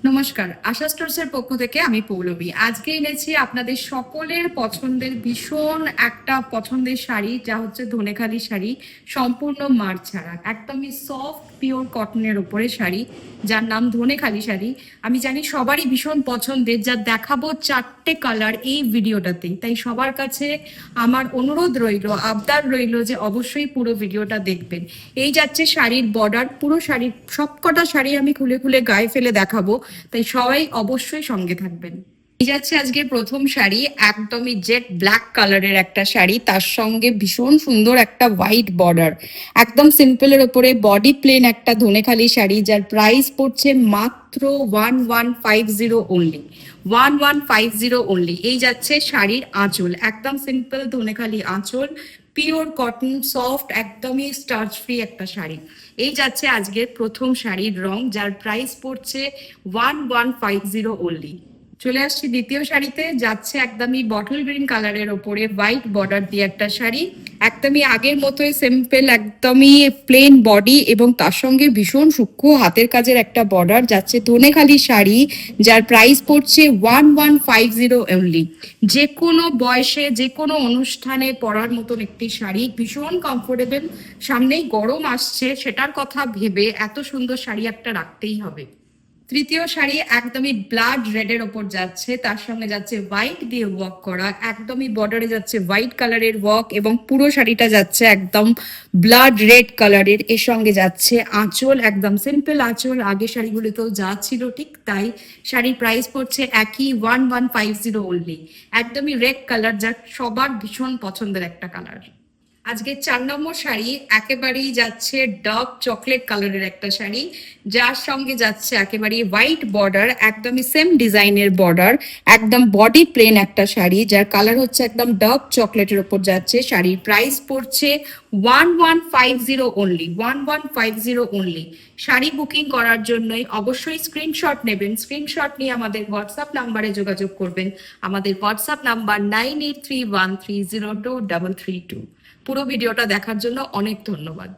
নমস্কার, আশা স্টোরসের পক্ষ থেকে আমি পৌলমী। আজকে এনেছি আপনাদের সকলের পছন্দের ভীষণ একটা পছন্দের শাড়ি, যা হচ্ছে ধনেখালি শাড়ি, সম্পূর্ণ মার ছাড়া, একদমই সফট পিওর কটনের উপরে শাড়ি, যার নাম ধনেখালি শাড়ি। আমি জানি সবারই ভীষণ পছন্দের, যা দেখাবো 4টে কালার এই ভিডিওটাতেই। তাই সবার কাছে আমার অনুরোধ রইল, আবদার রইল যে অবশ্যই পুরো ভিডিওটা দেখবেন। এই যাচ্ছে শাড়ির বর্ডার, পুরো শাড়ির সবকটা শাড়ি আমি খুলে খুলে গায়ে ফেলে দেখাবো, তাই সবাই অবশ্যই সঙ্গে থাকবেন। এই যাচ্ছে আজকে প্রথম শাড়ি, একদমই জেড ব্ল্যাক কালারের একটা শাড়ি, তার সঙ্গে ভীষণ সুন্দর একটা হোয়াইট বর্ডার, একদম সিম্পলের ওপরে বডি প্লেন একটা ধনেখালি শাড়ি, যার প্রাইস পড়ছে মাত্র 1150 অনলি। 1150 অনলি। এই যাচ্ছে শাড়ির আঁচল, একদম সিম্পল ধনেখালি আঁচল, পিওর কটন, সফট, একদমই স্টার্চ ফ্রি একটা শাড়ি। এই যাচ্ছে আজকের প্রথম শাড়ির রং, যার প্রাইস পড়ছে 1150 অনলি। চলে আসছি দ্বিতীয় শাড়িতে, যাচ্ছে একদমই বটল গ্রিন কালারের ওপরে হোয়াইট বর্ডার দিয়ে একটা শাড়ি, একদমই আগের মতোই সিম্পল, একদমই প্লেন বডি এবং তার সঙ্গে ভীষণ সূক্ষ্ম হাতের কাজের একটা বর্ডার। যাচ্ছে ধনেখালি শাড়ি, যার প্রাইস পড়ছে 1150 অনলি। যে কোনো বয়সে যে কোনো অনুষ্ঠানে পরার মতন একটি শাড়ি, ভীষণ কমফোর্টেবল। সামনেই গরম আসছে, সেটার কথা ভেবে এত সুন্দর শাড়ি একটা রাখতেই হবে। তৃতীয় শাড়ি একদমই ব্লাড রেডের ওপর যাচ্ছে, তার সঙ্গে যাচ্ছে হোয়াইট দিয়ে ওয়ার্ক করা, একদমই বর্ডারে যাচ্ছে হোয়াইট কালারের ওয়ার্ক এবং পুরো শাড়িটা যাচ্ছে একদম ব্লাড রেড কালারের। এর সঙ্গে যাচ্ছে আঁচল, একদম সিম্পল আঁচল, আগে শাড়িগুলোতেও যা ছিল ঠিক তাই। শাড়ির প্রাইস পড়ছে একই 1150 অনলি। একদমই রেড কালার, যা সবার ভীষণ পছন্দের একটা কালার। আজকে 4 নম্বর শাড়ি একেবারেই যাচ্ছে ডার্ক চকলেট কালারের একটা শাড়ি, যার সঙ্গে যাচ্ছে একেবারে হোয়াইট বর্ডার, একদমই সেম ডিজাইনের বর্ডার, একদম বডি প্লেন একটা শাড়ি, যার কালার হচ্ছে একদম ডার্ক চকলেটের উপর যাচ্ছে। শাড়ির প্রাইস পড়ছে 1150 অনলি। 1150 অনলি। শাড়ি বুকিং করার জন্যই অবশ্যই স্ক্রিনশট নেবেন, স্ক্রিনশট নিয়ে আমাদের হোয়াটসঅ্যাপ নাম্বারে যোগাযোগ করবেন। আমাদের হোয়াটসঅ্যাপ নাম্বার 9831302332। পুরো ভিডিওটা দেখার জন্য অনেক ধন্যবাদ।